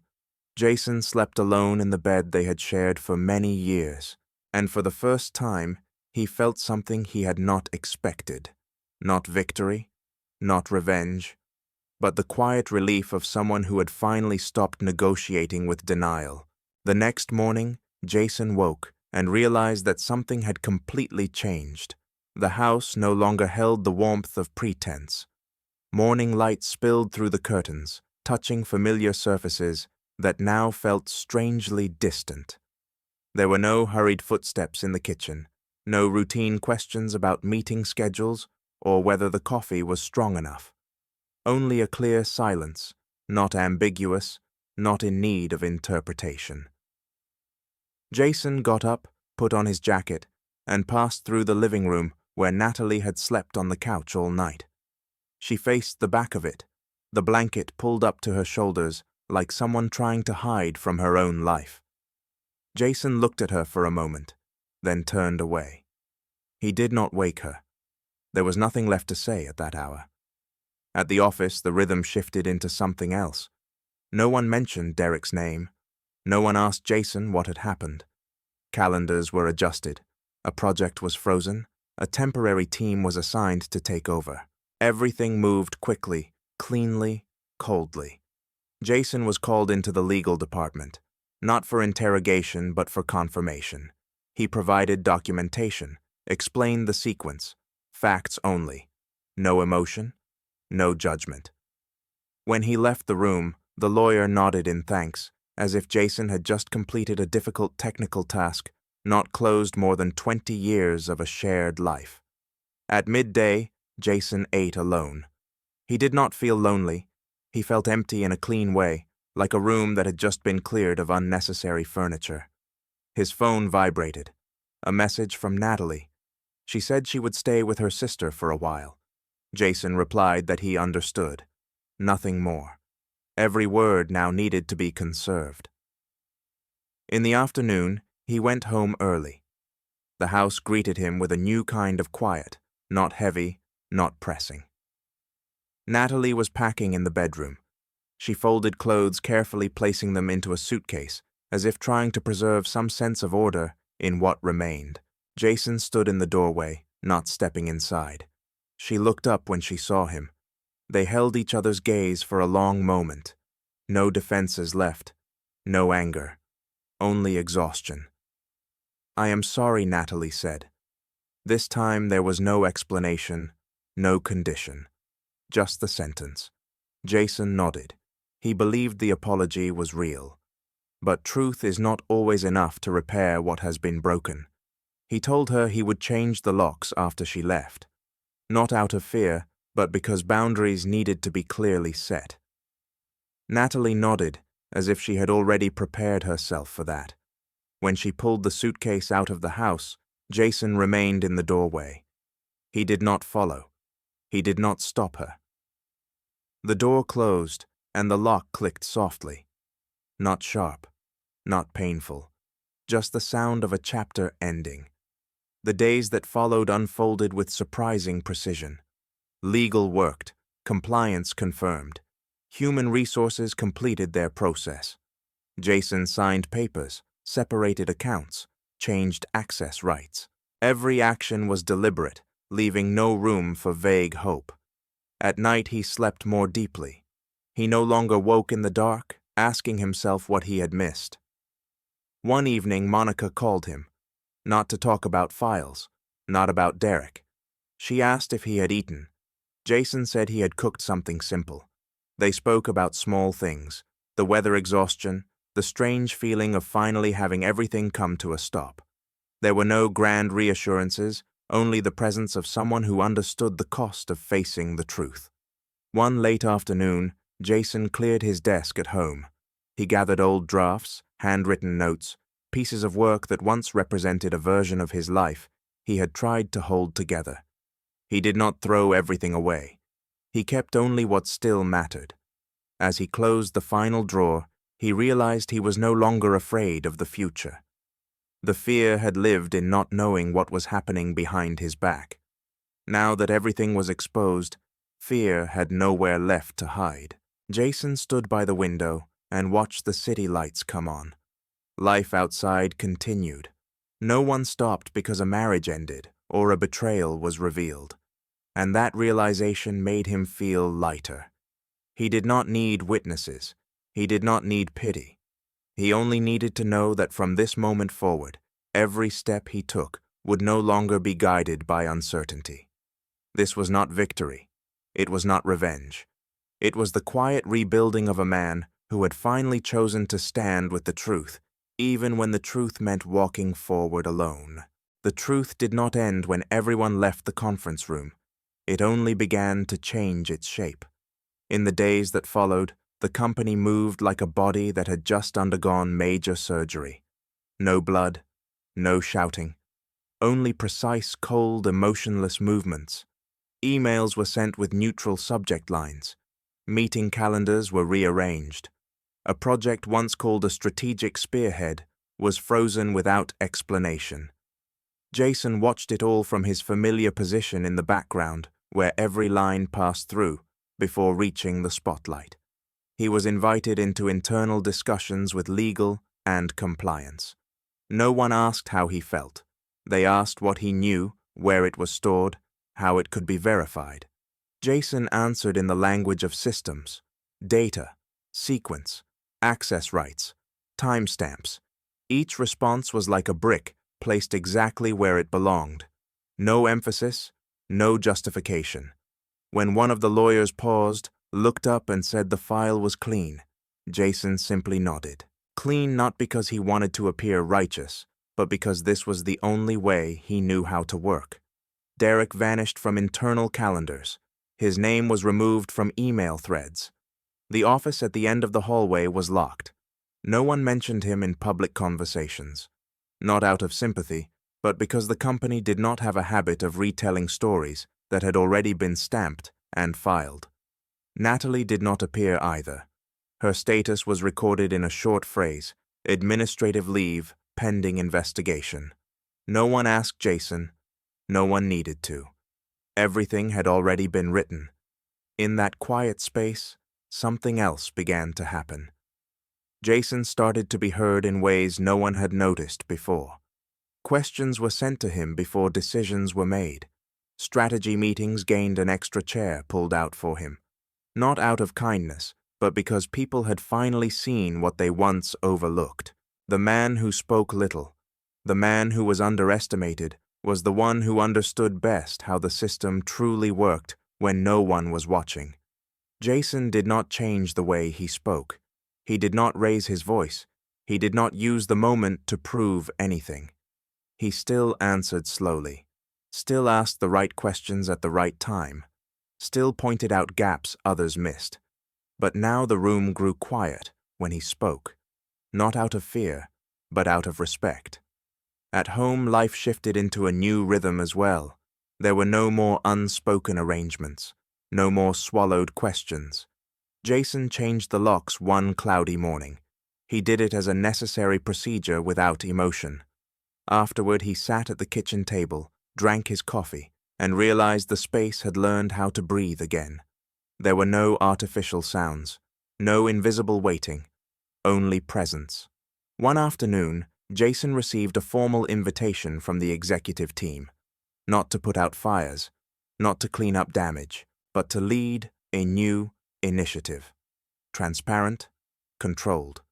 Jason slept alone in the bed they had shared for many years, and for the first time, he felt something he had not expected. Not victory, not revenge, but the quiet relief of someone who had finally stopped negotiating with denial. The next morning, Jason woke and realized that something had completely changed. The house no longer held the warmth of pretense. Morning light spilled through the curtains, touching familiar surfaces that now felt strangely distant. There were no hurried footsteps in the kitchen, no routine questions about meeting schedules or whether the coffee was strong enough. Only a clear silence, not ambiguous, not in need of interpretation. Jason got up, put on his jacket, and passed through the living room where Natalie had slept on the couch all night. She faced the back of it, the blanket pulled up to her shoulders like someone trying to hide from her own life. Jason looked at her for a moment, then turned away. He did not wake her. There was nothing left to say at that hour. At the office, the rhythm shifted into something else. No one mentioned Derek's name. No one asked Jason what had happened. Calendars were adjusted. A project was frozen. A temporary team was assigned to take over. Everything moved quickly, cleanly, coldly. Jason was called into the legal department, not for interrogation but for confirmation. He provided documentation, explained the sequence, facts only. No emotion, no judgment. When he left the room, the lawyer nodded in thanks, as if Jason had just completed a difficult technical task, not closed more than 20 years of a shared life. At midday, Jason ate alone. He did not feel lonely. He felt empty in a clean way, like a room that had just been cleared of unnecessary furniture. His phone vibrated. A message from Natalie. She said she would stay with her sister for a while. Jason replied that he understood. Nothing more. Every word now needed to be conserved. In the afternoon, he went home early. The house greeted him with a new kind of quiet, not heavy, not pressing. Natalie was packing in the bedroom. She folded clothes, carefully placing them into a suitcase, as if trying to preserve some sense of order in what remained. Jason stood in the doorway, not stepping inside. She looked up when she saw him. They held each other's gaze for a long moment. No defenses left. No anger. Only exhaustion. "I am sorry," Natalie said. This time there was no explanation, no condition. Just the sentence. Jason nodded. He believed the apology was real. But truth is not always enough to repair what has been broken. He told her he would change the locks after she left. Not out of fear, but because boundaries needed to be clearly set. Natalie nodded, as if she had already prepared herself for that. When she pulled the suitcase out of the house, Jason remained in the doorway. He did not follow. He did not stop her. The door closed, and the lock clicked softly. Not sharp, not painful, just the sound of a chapter ending. The days that followed unfolded with surprising precision. Legal worked, compliance confirmed. Human resources completed their process. Jason signed papers, separated accounts, changed access rights. Every action was deliberate, leaving no room for vague hope. At night he slept more deeply. He no longer woke in the dark, asking himself what he had missed. One evening Monica called him, not to talk about files, not about Derek. She asked if he had eaten. Jason said he had cooked something simple. They spoke about small things, the weather exhaustion, the strange feeling of finally having everything come to a stop. There were no grand reassurances, only the presence of someone who understood the cost of facing the truth. One late afternoon, Jason cleared his desk at home. He gathered old drafts, handwritten notes, pieces of work that once represented a version of his life he had tried to hold together. He did not throw everything away. He kept only what still mattered. As he closed the final drawer, he realized he was no longer afraid of the future. The fear had lived in not knowing what was happening behind his back. Now that everything was exposed, fear had nowhere left to hide. Jason stood by the window and watched the city lights come on. Life outside continued. No one stopped because a marriage ended or a betrayal was revealed. And that realization made him feel lighter. He did not need witnesses. He did not need pity. He only needed to know that from this moment forward, every step he took would no longer be guided by uncertainty. This was not victory. It was not revenge. It was the quiet rebuilding of a man who had finally chosen to stand with the truth, even when the truth meant walking forward alone. The truth did not end when everyone left the conference room. It only began to change its shape. In the days that followed, the company moved like a body that had just undergone major surgery. No blood, no shouting, only precise, cold, emotionless movements. Emails were sent with neutral subject lines. Meeting calendars were rearranged. A project once called a strategic spearhead was frozen without explanation. Jason watched it all from his familiar position in the background, where every line passed through, before reaching the spotlight. He was invited into internal discussions with legal and compliance. No one asked how he felt. They asked what he knew, where it was stored, how it could be verified. Jason answered in the language of systems: data, sequence, access rights, timestamps. Each response was like a brick placed exactly where it belonged. No emphasis, no justification. When one of the lawyers paused, looked up and said the file was clean, Jason simply nodded. Clean not because he wanted to appear righteous, but because this was the only way he knew how to work. Derek vanished from internal calendars. His name was removed from email threads. The office at the end of the hallway was locked. No one mentioned him in public conversations. Not out of sympathy, but because the company did not have a habit of retelling stories that had already been stamped and filed. Natalie did not appear either. Her status was recorded in a short phrase: administrative leave, pending investigation. No one asked Jason. No one needed to. Everything had already been written. In that quiet space, something else began to happen. Jason started to be heard in ways no one had noticed before. Questions were sent to him before decisions were made. Strategy meetings gained an extra chair pulled out for him. Not out of kindness, but because people had finally seen what they once overlooked. The man who spoke little, the man who was underestimated, was the one who understood best how the system truly worked when no one was watching. Jason did not change the way he spoke. He did not raise his voice. He did not use the moment to prove anything. He still answered slowly, still asked the right questions at the right time, still pointed out gaps others missed. But now the room grew quiet when he spoke, not out of fear, but out of respect. At home, life shifted into a new rhythm as well. There were no more unspoken arrangements, no more swallowed questions. Jason changed the locks one cloudy morning. He did it as a necessary procedure without emotion. Afterward, he sat at the kitchen table, drank his coffee, and realized the space had learned how to breathe again. There were no artificial sounds, no invisible waiting, only presence. One afternoon, Jason received a formal invitation from the executive team, not to put out fires, not to clean up damage, but to lead a new initiative. Transparent, controlled,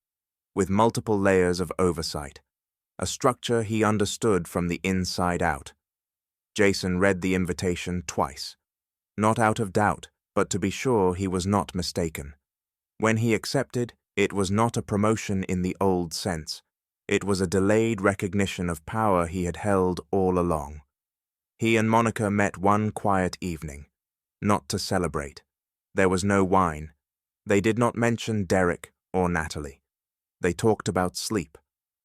with multiple layers of oversight, a structure he understood from the inside out. Jason read the invitation twice, not out of doubt, but to be sure he was not mistaken. When he accepted, it was not a promotion in the old sense. It was a delayed recognition of power he had held all along. He and Monica met one quiet evening, not to celebrate. There was no wine. They did not mention Derek or Natalie. They talked about sleep,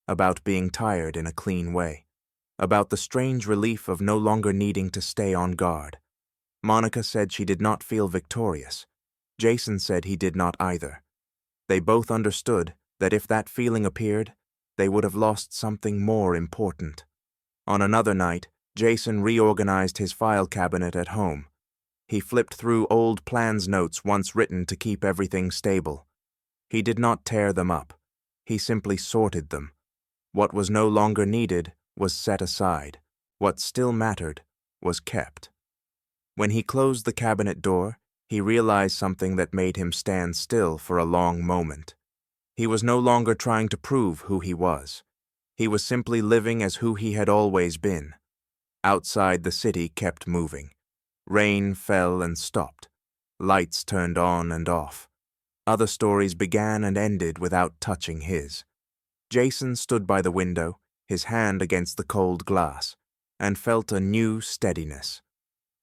about being tired in a clean way, about the strange relief of no longer needing to stay on guard. Monica said she did not feel victorious. Jason said he did not either. They both understood that if that feeling appeared, they would have lost something more important. On another night, Jason reorganized his file cabinet at home. He flipped through old plans notes once written to keep everything stable. He did not tear them up. He simply sorted them. What was no longer needed was set aside. What still mattered was kept. When he closed the cabinet door, he realized something that made him stand still for a long moment. He was no longer trying to prove who he was. He was simply living as who he had always been. Outside, the city kept moving. Rain fell and stopped. Lights turned on and off. Other stories began and ended without touching his. Jason stood by the window, his hand against the cold glass, and felt a new steadiness.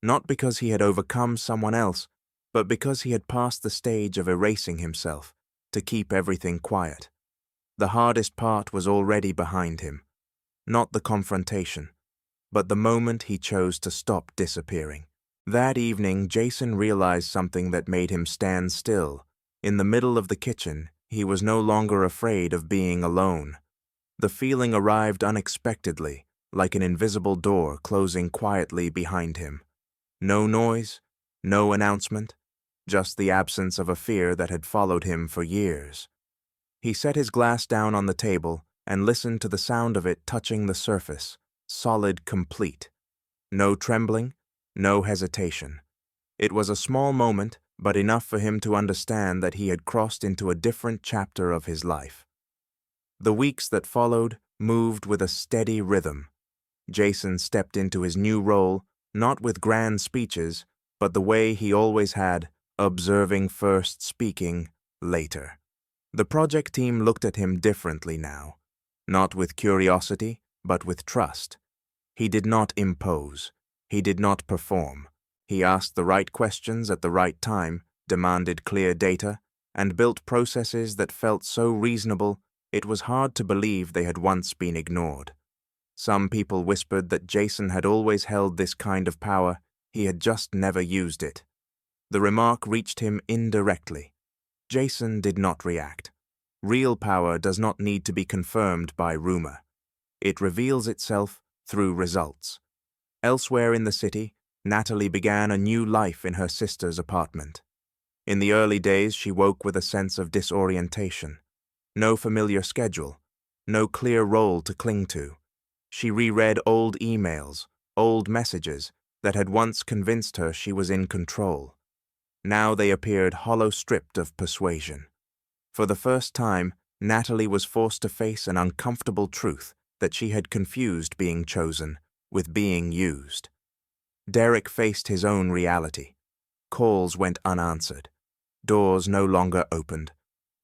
Not because he had overcome someone else, but because he had passed the stage of erasing himself to keep everything quiet. The hardest part was already behind him. Not the confrontation, but the moment he chose to stop disappearing. That evening, Jason realized something that made him stand still. In the middle of the kitchen, he was no longer afraid of being alone. The feeling arrived unexpectedly, like an invisible door closing quietly behind him. No noise, no announcement, just the absence of a fear that had followed him for years. He set his glass down on the table and listened to the sound of it touching the surface, solid, complete. No trembling, no hesitation. It was a small moment, but enough for him to understand that he had crossed into a different chapter of his life. The weeks that followed moved with a steady rhythm. Jason stepped into his new role, not with grand speeches, but the way he always had, observing first, speaking later. The project team looked at him differently now, not with curiosity, but with trust. He did not impose. He did not perform. He asked the right questions at the right time, demanded clear data, and built processes that felt so reasonable it was hard to believe they had once been ignored. Some people whispered that Jason had always held this kind of power, he had just never used it. The remark reached him indirectly. Jason did not react. Real power does not need to be confirmed by rumor. It reveals itself through results. Elsewhere in the city, Natalie began a new life in her sister's apartment. In the early days, she woke with a sense of disorientation. No familiar schedule, no clear role to cling to. She reread old emails, old messages that had once convinced her she was in control. Now they appeared hollow-stripped of persuasion. For the first time, Natalie was forced to face an uncomfortable truth that she had confused being chosen with being used. Derek faced his own reality. Calls went unanswered. Doors no longer opened.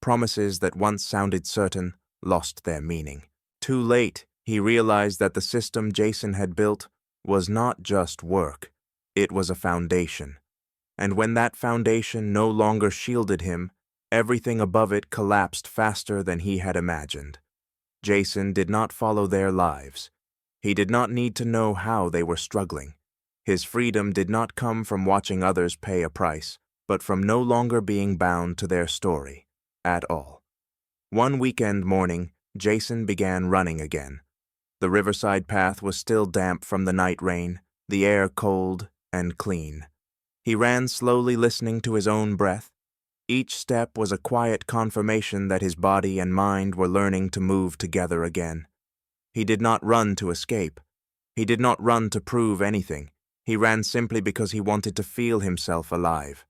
Promises that once sounded certain lost their meaning. Too late, he realized that the system Jason had built was not just work. It was a foundation. And when that foundation no longer shielded him, everything above it collapsed faster than he had imagined. Jason did not follow their lives. He did not need to know how they were struggling. His freedom did not come from watching others pay a price, but from no longer being bound to their story at all. One weekend morning, Jason began running again. The riverside path was still damp from the night rain, the air cold and clean. He ran slowly, listening to his own breath. Each step was a quiet confirmation that his body and mind were learning to move together again. He did not run to escape. He did not run to prove anything. He ran simply because he wanted to feel himself alive.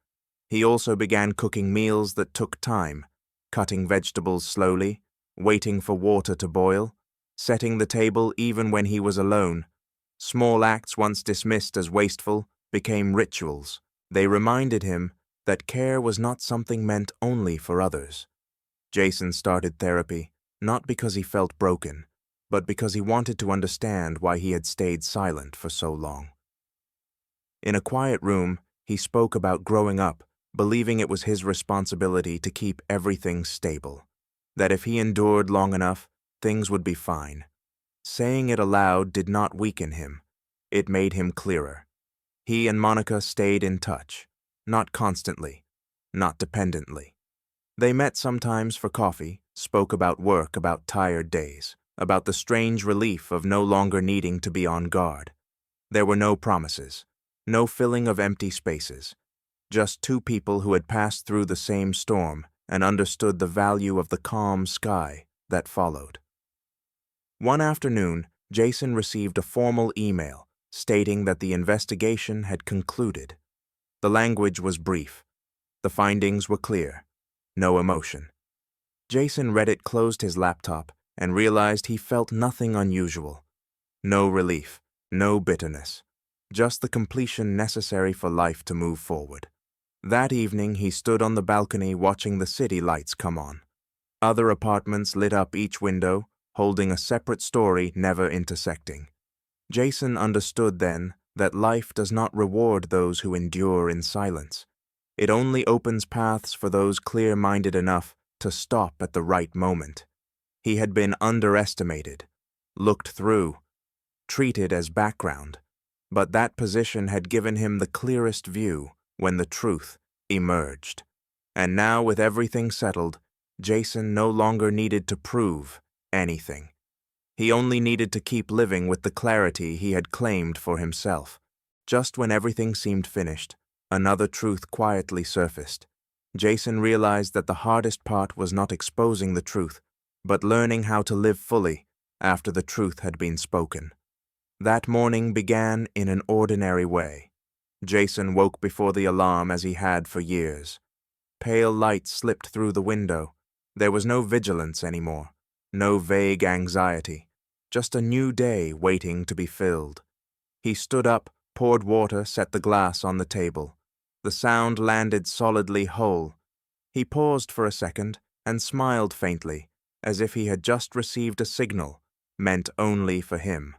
He also began cooking meals that took time, cutting vegetables slowly, waiting for water to boil, setting the table even when he was alone. Small acts once dismissed as wasteful became rituals. They reminded him that care was not something meant only for others. Jason started therapy, not because he felt broken, but because he wanted to understand why he had stayed silent for so long. In a quiet room, he spoke about growing up, believing it was his responsibility to keep everything stable, that if he endured long enough, things would be fine. Saying it aloud did not weaken him. It made him clearer. He and Monica stayed in touch, not constantly, not dependently. They met sometimes for coffee, spoke about work, about tired days, about the strange relief of no longer needing to be on guard. There were no promises, no filling of empty spaces, just two people who had passed through the same storm and understood the value of the calm sky that followed. One afternoon, Jason received a formal email stating that the investigation had concluded. The language was brief. The findings were clear. No emotion. Jason read it, closed his laptop, and realized he felt nothing unusual. No relief, no bitterness, just the completion necessary for life to move forward. That evening, he stood on the balcony watching the city lights come on. Other apartments lit up each window, holding a separate story never intersecting. Jason understood then that life does not reward those who endure in silence. It only opens paths for those clear-minded enough to stop at the right moment. He had been underestimated, looked through, treated as background, but that position had given him the clearest view when the truth emerged. And now, with everything settled, Jason no longer needed to prove anything. He only needed to keep living with the clarity he had claimed for himself. Just when everything seemed finished, another truth quietly surfaced. Jason realized that the hardest part was not exposing the truth, but learning how to live fully after the truth had been spoken. That morning began in an ordinary way. Jason woke before the alarm as he had for years. Pale light slipped through the window. There was no vigilance anymore, no vague anxiety, just a new day waiting to be filled. He stood up, poured water, set the glass on the table. The sound landed solidly whole. He paused for a second and smiled faintly, as if he had just received a signal meant only for him.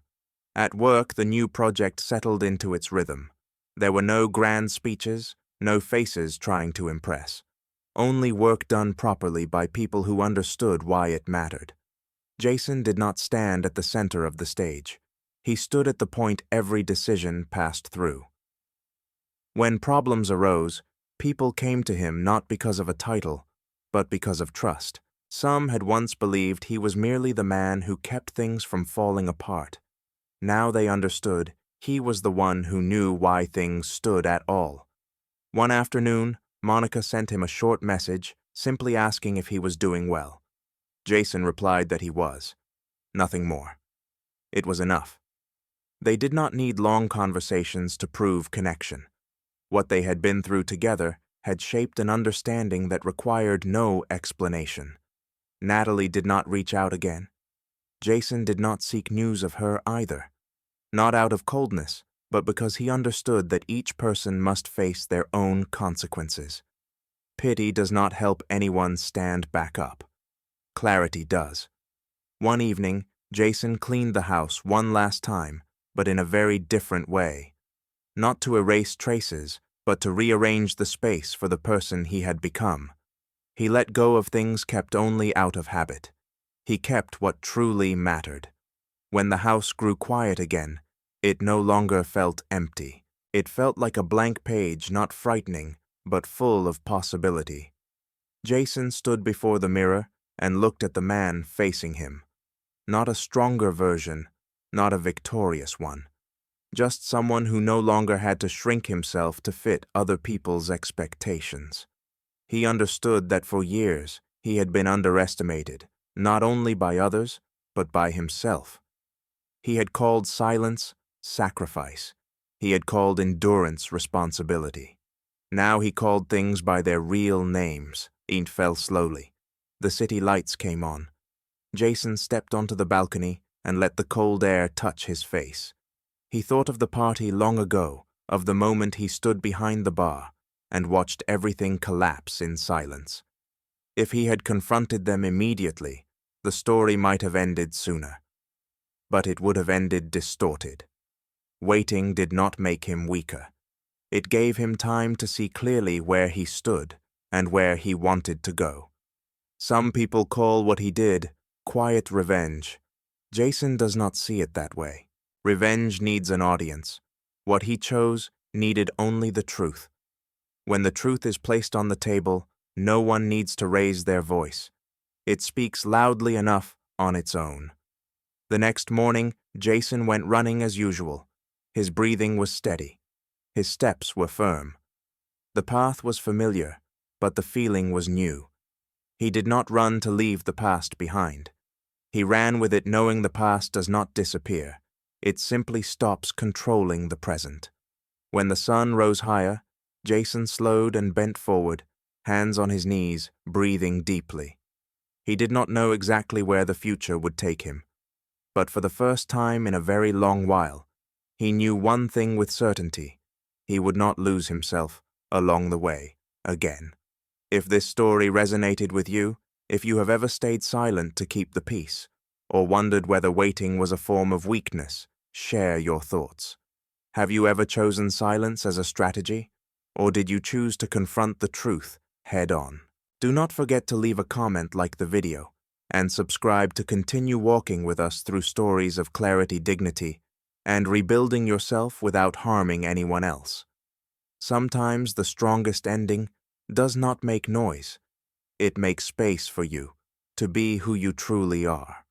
At work, the new project settled into its rhythm. There were no grand speeches, no faces trying to impress. only work done properly by people who understood why it mattered. Jason did not stand at the center of the stage. He stood at the point every decision passed through. When problems arose, people came to him not because of a title, but because of trust. Some had once believed he was merely the man who kept things from falling apart. Now they understood he was the one who knew why things stood at all. One afternoon, Monica sent him a short message, simply asking if he was doing well. Jason replied that he was. Nothing more. It was enough. They did not need long conversations to prove connection. What they had been through together had shaped an understanding that required no explanation. Natalie did not reach out again. Jason did not seek news of her either. Not out of coldness, but because he understood that each person must face their own consequences. Pity does not help anyone stand back up. Clarity does. One evening, Jason cleaned the house one last time, but in a very different way. Not to erase traces, but to rearrange the space for the person he had become. He let go of things kept only out of habit. He kept what truly mattered. When the house grew quiet again, it no longer felt empty. It felt like a blank page, not frightening, but full of possibility. Jason stood before the mirror and looked at the man facing him. Not a stronger version, not a victorious one. Just someone who no longer had to shrink himself to fit other people's expectations. He understood that for years he had been underestimated, not only by others, but by himself. He had called silence sacrifice. He had called endurance responsibility. Now he called things by their real names. It fell slowly. The city lights came on. Jason stepped onto the balcony and let the cold air touch his face. He thought of the party long ago, of the moment he stood behind the bar and watched everything collapse in silence. If he had confronted them immediately, the story might have ended sooner. But it would have ended distorted. Waiting did not make him weaker. It gave him time to see clearly where he stood and where he wanted to go. Some people call what he did quiet revenge. Jason does not see it that way. Revenge needs an audience. What he chose needed only the truth. When the truth is placed on the table, no one needs to raise their voice. It speaks loudly enough on its own. The next morning, Jason went running as usual. His breathing was steady. His steps were firm. The path was familiar, but the feeling was new. He did not run to leave the past behind. He ran with it knowing the past does not disappear. It simply stops controlling the present. When the sun rose higher, Jason slowed and bent forward, hands on his knees, breathing deeply. He did not know exactly where the future would take him. But for the first time in a very long while, he knew one thing with certainty. He would not lose himself along the way again. If this story resonated with you, if you have ever stayed silent to keep the peace, or wondered whether waiting was a form of weakness, share your thoughts. Have you ever chosen silence as a strategy, or did you choose to confront the truth head on? Do not forget to leave a comment like the video, and subscribe to continue walking with us through stories of clarity, dignity, and rebuilding yourself without harming anyone else. Sometimes the strongest ending does not make noise. It makes space for you to be who you truly are.